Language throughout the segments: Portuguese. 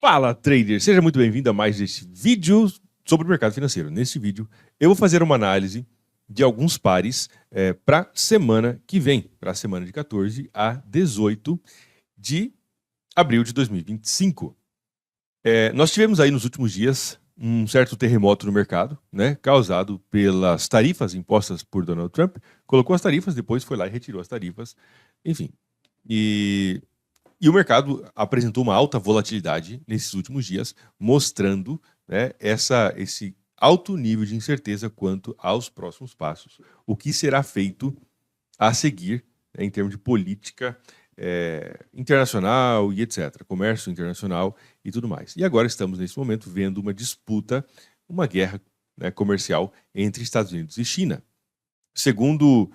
Fala, trader! Seja muito bem-vindo a mais este vídeo sobre o mercado financeiro. Neste vídeo, eu vou fazer uma análise de alguns pares para a semana que vem, para a semana de 14 a 18 de abril de 2025. Nós tivemos aí nos últimos dias um certo terremoto no mercado, né, causado pelas tarifas impostas por Donald Trump. Colocou as tarifas, depois foi lá e retirou as tarifas, enfim. E o mercado apresentou uma alta volatilidade nesses últimos dias, mostrando, né, esse alto nível de incerteza quanto aos próximos passos. O que será feito a seguir, né, em termos de política internacional e etc., comércio internacional e tudo mais. E agora estamos, nesse momento, vendo uma disputa, uma guerra, né, comercial entre Estados Unidos e China. Segundo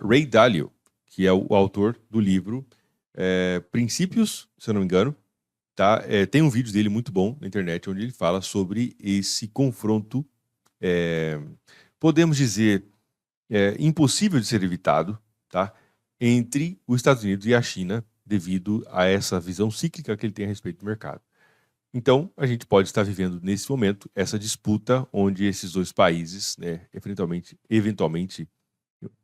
Ray Dalio, que é o autor do livro Princípios, se eu não me engano, tá? Tem um vídeo dele muito bom na internet onde ele fala sobre esse confronto, podemos dizer, impossível de ser evitado, tá? Entre os Estados Unidos e a China, devido a essa visão cíclica que ele tem a respeito do mercado. Então, a gente pode estar vivendo nesse momento essa disputa onde esses dois países, né, eventualmente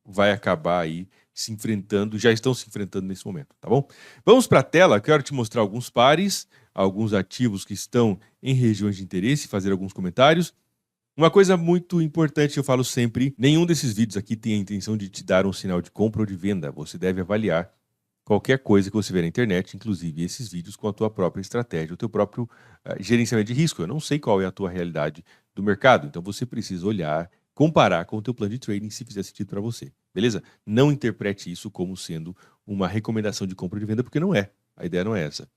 vai acabar aí se enfrentando, já estão se enfrentando nesse momento, tá bom? Vamos para a tela, quero te mostrar alguns pares, alguns ativos que estão em regiões de interesse, fazer alguns comentários. Uma coisa muito importante, eu falo sempre, nenhum desses vídeos aqui tem a intenção de te dar um sinal de compra ou de venda. Você deve avaliar qualquer coisa que você vê na internet, inclusive esses vídeos, com a tua própria estratégia, o teu próprio gerenciamento de risco. Eu não sei qual é a tua realidade do mercado, então você precisa olhar, comparar com o teu plano de trading se fizer sentido para você, beleza? Não interprete isso como sendo uma recomendação de compra ou de venda, porque não é. A ideia não é essa.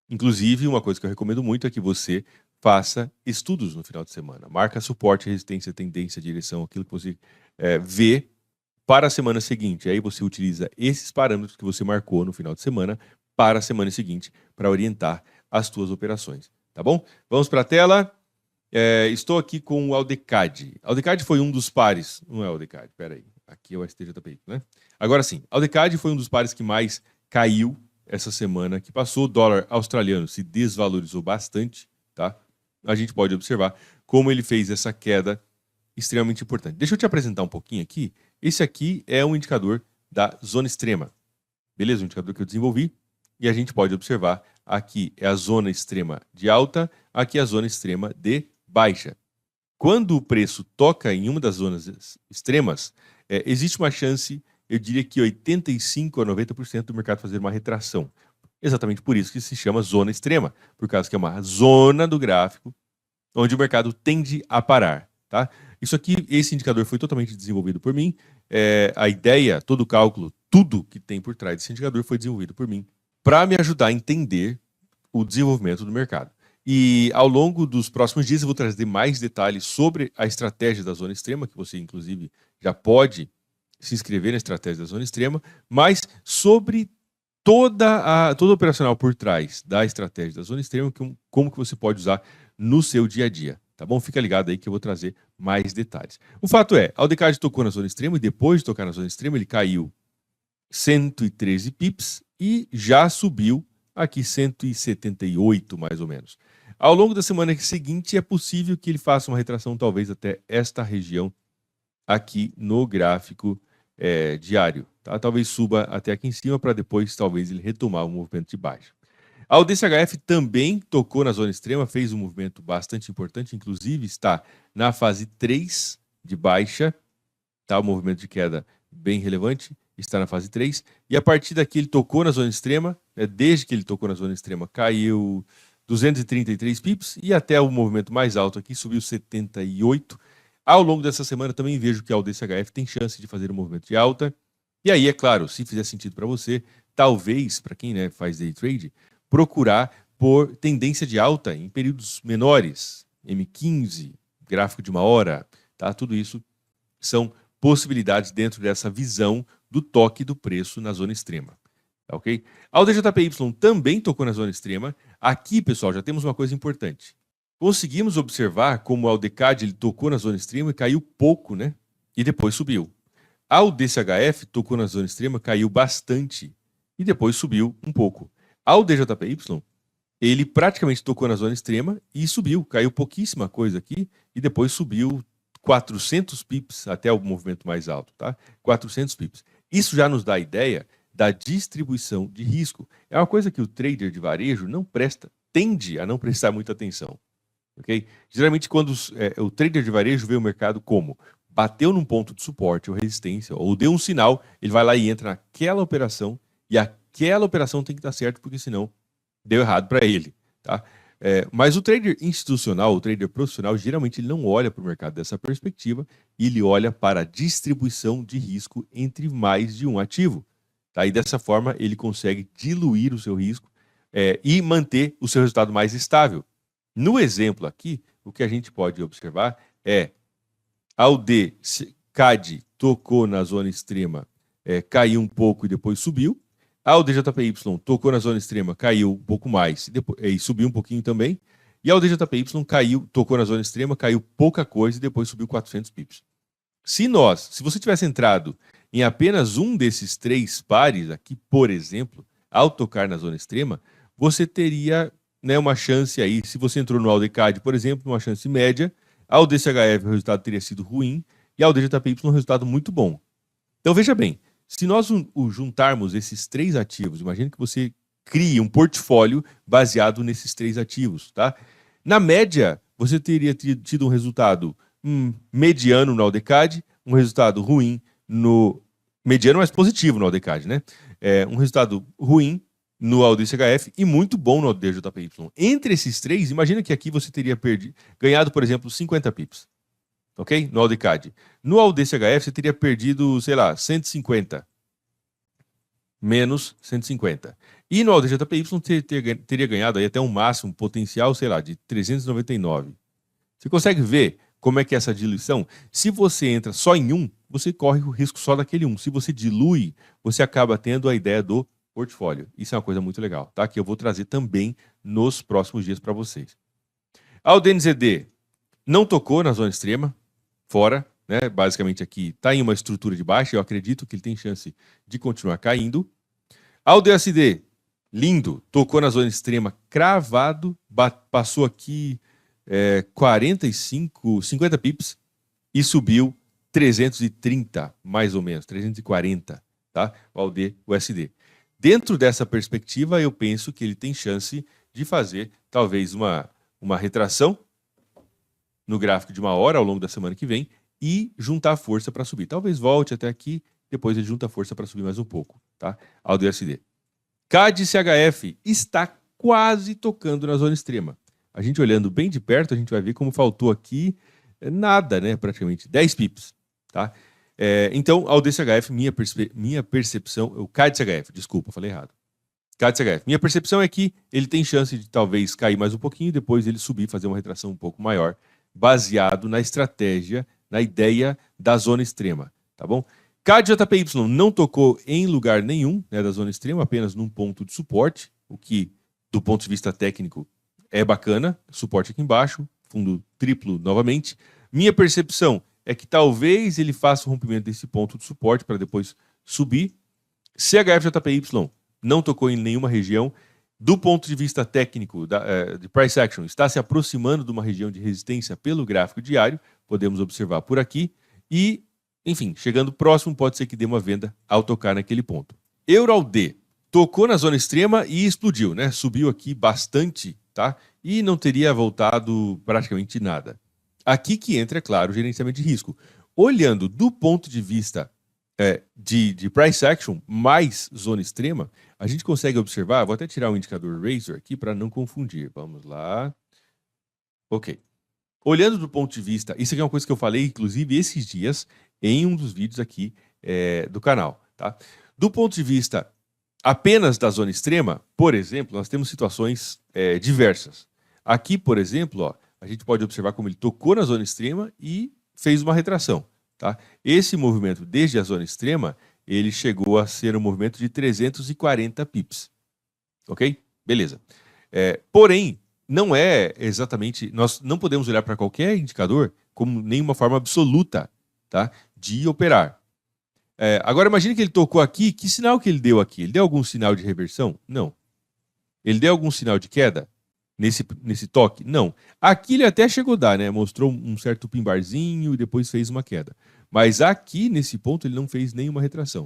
Inclusive, uma coisa que eu recomendo muito é que você faça estudos no final de semana. Marca suporte, resistência, tendência, direção, aquilo que você vê para a semana seguinte. Aí você utiliza esses parâmetros que você marcou no final de semana para a semana seguinte para orientar as suas operações, tá bom? Vamos para a tela. Estou aqui com o Aldecad. Aldecad foi um dos pares. Não é o Aldecad, peraí. Aqui é o STJPY, né? Agora sim, Aldecad foi um dos pares que mais caiu essa semana que passou. O dólar australiano se desvalorizou bastante, tá? A gente pode observar como ele fez essa queda extremamente importante. Deixa eu te apresentar um pouquinho aqui. Esse aqui é um indicador da zona extrema. Beleza? Um indicador que eu desenvolvi. E a gente pode observar aqui é a zona extrema de alta, aqui é a zona extrema de baixa. Quando o preço toca em uma das zonas extremas, existe uma chance, eu diria que 85% a 90% do mercado fazer uma retração. Exatamente por isso que se chama zona extrema, por causa que é uma zona do gráfico onde o mercado tende a parar, tá? Isso aqui, esse indicador foi totalmente desenvolvido por mim. A ideia, todo o cálculo, tudo que tem por trás desse indicador foi desenvolvido por mim para me ajudar a entender o desenvolvimento do mercado. E ao longo dos próximos dias eu vou trazer mais detalhes sobre a estratégia da zona extrema, que você inclusive já pode se inscrever na estratégia da zona extrema, mas sobre toda operacional por trás da estratégia da zona extrema, como que você pode usar no seu dia a dia, tá bom? Fica ligado aí que eu vou trazer mais detalhes. O fato é, a Aldecad tocou na zona extrema e depois de tocar na zona extrema ele caiu 113 pips e já subiu aqui 178 mais ou menos. Ao longo da semana seguinte é possível que ele faça uma retração talvez até esta região aqui no gráfico diário, tá? Talvez suba até aqui em cima para depois talvez ele retomar o movimento de baixa. A UDCHF também tocou na zona extrema, fez um movimento bastante importante, inclusive está na fase 3 de baixa, tá? O movimento de queda bem relevante, está na fase 3, e a partir daqui ele tocou na zona extrema, desde que ele tocou na zona extrema caiu 233 pips, e até o movimento mais alto aqui subiu 78. Ao longo dessa semana também vejo que a UDCHF tem chance de fazer um movimento de alta, e aí, é claro, se fizer sentido para você, talvez, para quem faz day trade, procurar por tendência de alta em períodos menores, M15, gráfico de uma hora, tá? Tudo isso são possibilidades dentro dessa visão do toque do preço na zona extrema, tá ok? A DJPY também tocou na zona extrema. Aqui, pessoal, já temos uma coisa importante. Conseguimos observar como o Aldecad ele tocou na zona extrema e caiu pouco, né? E depois subiu. A DCHF tocou na zona extrema, caiu bastante e depois subiu um pouco. A DJPY ele praticamente tocou na zona extrema e subiu, caiu pouquíssima coisa aqui e depois subiu 400 pips até o movimento mais alto, tá? 400 pips. Isso já nos dá a ideia da distribuição de risco. É uma coisa que o trader de varejo não presta, tende a não prestar muita atenção, ok? Geralmente quando o trader de varejo vê o mercado como bateu num ponto de suporte ou resistência ou deu um sinal, ele vai lá e entra naquela operação e aquela operação tem que estar certo porque senão deu errado para ele, tá? Mas o trader institucional, o trader profissional, geralmente ele não olha para o mercado dessa perspectiva, ele olha para a distribuição de risco entre mais de um ativo. Tá? E dessa forma ele consegue diluir o seu risco e manter o seu resultado mais estável. No exemplo aqui, o que a gente pode observar é ao CAD tocou na zona extrema, caiu um pouco e depois subiu. A DJPY tocou na zona extrema, caiu um pouco mais e subiu um pouquinho também. E a DJPY tocou na zona extrema, caiu pouca coisa e depois subiu 400 pips. Se você tivesse entrado em apenas um desses três pares aqui, por exemplo, ao tocar na zona extrema, você teria, né, uma chance aí, se você entrou no AUDCAD, por exemplo, uma chance média, ao DCHF o resultado teria sido ruim e ao DJPY um resultado muito bom. Então veja bem, se nós juntarmos esses três ativos, imagine que você crie um portfólio baseado nesses três ativos, tá? Na média, você teria tido um resultado mediano no AUDCAD, um resultado ruim no... mediano, mas positivo no AUDCAD, né? Um resultado ruim no AUDCHF e muito bom no DJPY. Entre esses três, imagina que aqui você teria ganhado, por exemplo, 50 pips. Ok? No AUDCAD. No AUDCHF você teria perdido, sei lá, 150. Menos 150. E no AUDJPY teria ganhado aí até um máximo potencial, sei lá, de 399. Você consegue ver como é que é essa diluição? Se você entra só em um, você corre o risco só daquele um. Se você dilui, você acaba tendo a ideia do portfólio. Isso é uma coisa muito legal, tá? Que eu vou trazer também nos próximos dias para vocês. A DNZD não tocou na zona extrema, fora, né? Basicamente aqui está em uma estrutura de baixa, eu acredito que ele tem chance de continuar caindo. Ao DSD, lindo, tocou na zona extrema, cravado, passou aqui 50 pips e subiu 330, mais ou menos, 340, tá? O AUD, o USD. Dentro dessa perspectiva, eu penso que ele tem chance de fazer talvez uma retração no gráfico de uma hora ao longo da semana que vem e juntar força para subir. Talvez volte até aqui, depois ele junta força para subir mais um pouco, tá? AUD USD. CAD CHF está quase tocando na zona extrema. A gente olhando bem de perto, a gente vai ver como faltou aqui nada, né? Praticamente 10 pips, tá? Então, AUD CHF, minha percepção, o CAD CHF, desculpa, falei errado. CAD CHF, minha percepção é que ele tem chance de talvez cair mais um pouquinho, depois ele subir, fazer uma retração um pouco maior, baseado na estratégia, na ideia da zona extrema, tá bom? CAD-JPY não tocou em lugar nenhum, né, da zona extrema, apenas num ponto de suporte, o que, do ponto de vista técnico, é bacana. Suporte aqui embaixo, fundo triplo novamente. Minha percepção é que talvez ele faça o rompimento desse ponto de suporte para depois subir. CHF-JPY não tocou em nenhuma região. Do ponto de vista técnico, de price action, está se aproximando de uma região de resistência pelo gráfico diário, podemos observar por aqui, e, enfim, chegando próximo, pode ser que dê uma venda ao tocar naquele ponto. EURAUD tocou na zona extrema e explodiu, né? Subiu aqui bastante, tá? E não teria voltado praticamente nada. Aqui que entra, é claro, o gerenciamento de risco. Olhando do ponto de vista de price action mais zona extrema, a gente consegue observar, vou até tirar o indicador Razor aqui para não confundir. Vamos lá. Ok. Olhando do ponto de vista, isso aqui é uma coisa que eu falei, inclusive, esses dias, em um dos vídeos aqui do canal, tá? Do ponto de vista apenas da zona extrema, por exemplo, nós temos situações diversas. Aqui, por exemplo, ó, a gente pode observar como ele tocou na zona extrema e fez uma retração, tá? Esse movimento, desde a zona extrema, ele chegou a ser um movimento de 340 pips, ok? Beleza. Porém, não é exatamente... Nós não podemos olhar para qualquer indicador como nenhuma forma absoluta, tá, de operar. Agora, imagine que ele tocou aqui. Que sinal que ele deu aqui? Ele deu algum sinal de reversão? Não. Ele deu algum sinal de queda nesse toque? Não. Aqui ele até chegou a dar, né? Mostrou um certo pimbarzinho e depois fez uma queda. Mas aqui, nesse ponto, ele não fez nenhuma retração.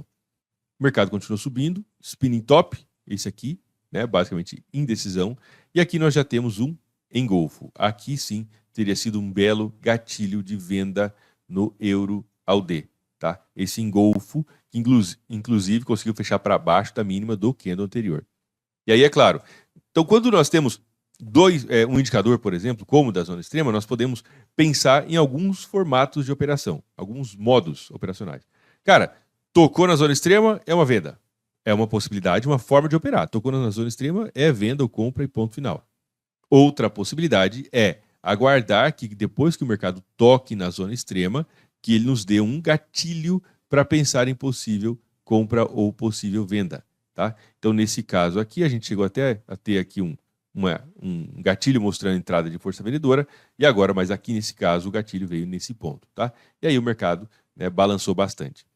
O mercado continuou subindo, spinning top, esse aqui, né? Basicamente indecisão. E aqui nós já temos um engolfo. Aqui sim teria sido um belo gatilho de venda no euro ao D. Tá? Esse engolfo, que inclusive conseguiu fechar para baixo da mínima do candle anterior. E aí, é claro, então quando nós temos um indicador, por exemplo, como o da zona extrema, nós podemos pensar em alguns formatos de operação, alguns modos operacionais. Cara, tocou na zona extrema, é uma venda. É uma possibilidade, uma forma de operar. Tocou na zona extrema, é venda ou compra e ponto final. Outra possibilidade é aguardar que depois que o mercado toque na zona extrema, que ele nos dê um gatilho para pensar em possível compra ou possível venda. Tá? Então, nesse caso aqui, a gente chegou até a ter aqui um gatilho mostrando a entrada de força vendedora, e agora, mas aqui nesse caso, o gatilho veio nesse ponto. Tá? E aí o mercado, né, balançou bastante.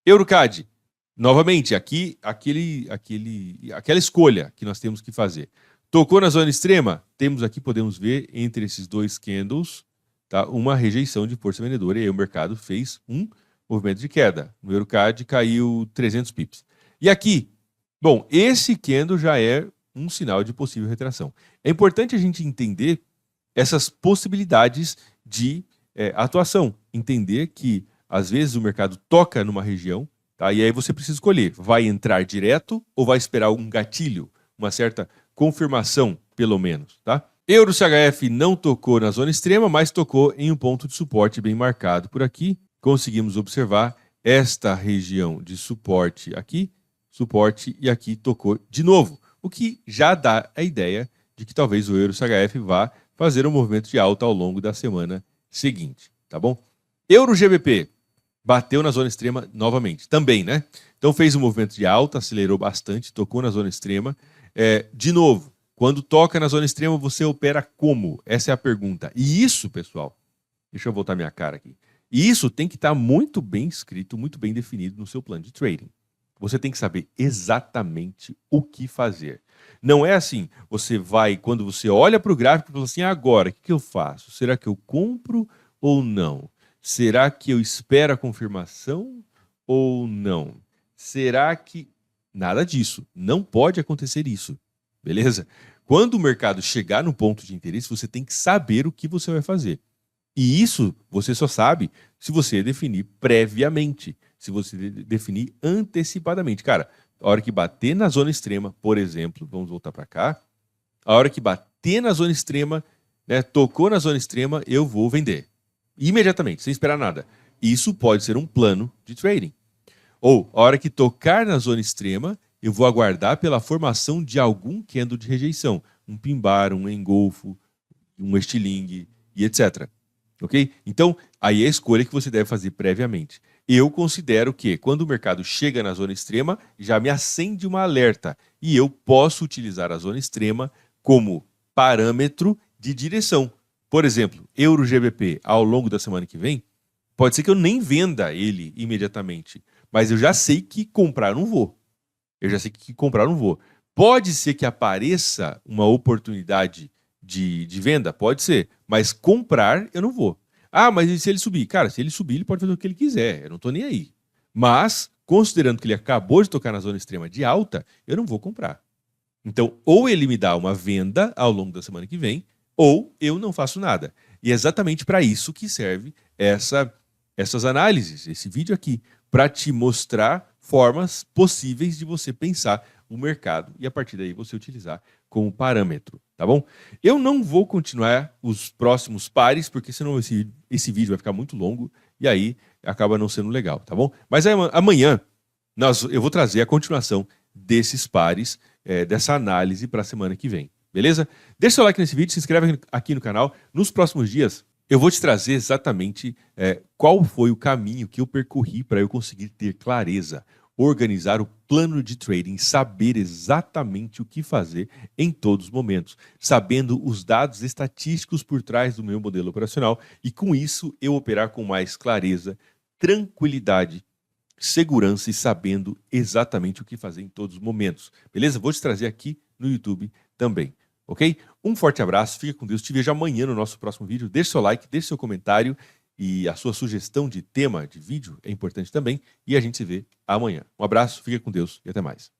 EuroCAD, novamente, aqui aquela escolha que nós temos que fazer. Tocou na zona extrema? Temos aqui, podemos ver, entre esses dois candles, tá, uma rejeição de força vendedora, e aí o mercado fez um movimento de queda. No EuroCAD caiu 300 pips. E aqui, bom, esse candle já é um sinal de possível retração. É importante a gente entender essas possibilidades de atuação. Entender que, às vezes, o mercado toca numa região, tá? E aí você precisa escolher, vai entrar direto ou vai esperar um gatilho, uma certa confirmação, pelo menos, tá? Euro CHF não tocou na zona extrema, mas tocou em um ponto de suporte bem marcado por aqui. Conseguimos observar esta região de suporte aqui, suporte, e aqui tocou de novo, o que já dá a ideia de que talvez o Euro CHF vá fazer um movimento de alta ao longo da semana seguinte, tá bom? Euro GBP bateu na zona extrema novamente, também, né? Então fez um movimento de alta, acelerou bastante, tocou na zona extrema. De novo, quando toca na zona extrema, você opera como? Essa é a pergunta. E isso, pessoal, deixa eu voltar minha cara aqui. E isso tem que estar muito bem escrito, muito bem definido no seu plano de trading. Você tem que saber exatamente o que fazer. Não é assim, você vai, quando você olha para o gráfico, fala assim, agora, o que eu faço? Será que eu compro ou não? Será que eu espero a confirmação ou não? Será que... Nada disso. Não pode acontecer isso. Beleza? Quando o mercado chegar no ponto de interesse, você tem que saber o que você vai fazer. E isso você só sabe se você definir previamente, se você definir antecipadamente. Cara, a hora que bater na zona extrema, por exemplo, vamos voltar para cá, a hora que bater na zona extrema, né, tocou na zona extrema, eu vou vender. Imediatamente, sem esperar nada. Isso pode ser um plano de trading. Ou, a hora que tocar na zona extrema, eu vou aguardar pela formação de algum candle de rejeição. Um pin bar, um engolfo, um estilingue e etc. Ok? Então, aí é a escolha que você deve fazer previamente. Eu considero que, quando o mercado chega na zona extrema, já me acende uma alerta. E eu posso utilizar a zona extrema como parâmetro de direção. Por exemplo, Euro GBP, ao longo da semana que vem, pode ser que eu nem venda ele imediatamente. Mas eu já sei que comprar não vou. Pode ser que apareça uma oportunidade de venda? Pode ser. Mas comprar, eu não vou. Ah, mas e se ele subir? Cara, se ele subir, ele pode fazer o que ele quiser. Eu não estou nem aí. Mas, considerando que ele acabou de tocar na zona extrema de alta, eu não vou comprar. Então, ou ele me dá uma venda ao longo da semana que vem, ou eu não faço nada. E é exatamente para isso que serve essas análises, esse vídeo aqui, para te mostrar formas possíveis de você pensar o mercado e a partir daí você utilizar como parâmetro, tá bom? Eu não vou continuar os próximos pares, porque senão esse vídeo vai ficar muito longo e aí acaba não sendo legal, tá bom? Mas amanhã eu vou trazer a continuação desses pares, dessa análise para a semana que vem, beleza? Deixa o seu like nesse vídeo, se inscreve aqui no canal. Nos próximos dias eu vou te trazer exatamente qual foi o caminho que eu percorri para eu conseguir ter clareza, organizar o plano de trading, saber exatamente o que fazer em todos os momentos, sabendo os dados estatísticos por trás do meu modelo operacional e com isso eu operar com mais clareza, tranquilidade, segurança e sabendo exatamente o que fazer em todos os momentos. Beleza? Vou te trazer aqui no YouTube também, ok? Um forte abraço, fica com Deus, te vejo amanhã no nosso próximo vídeo. Deixe seu like, deixe seu comentário e a sua sugestão de tema de vídeo é importante também. E a gente se vê amanhã. Um abraço, fica com Deus e até mais.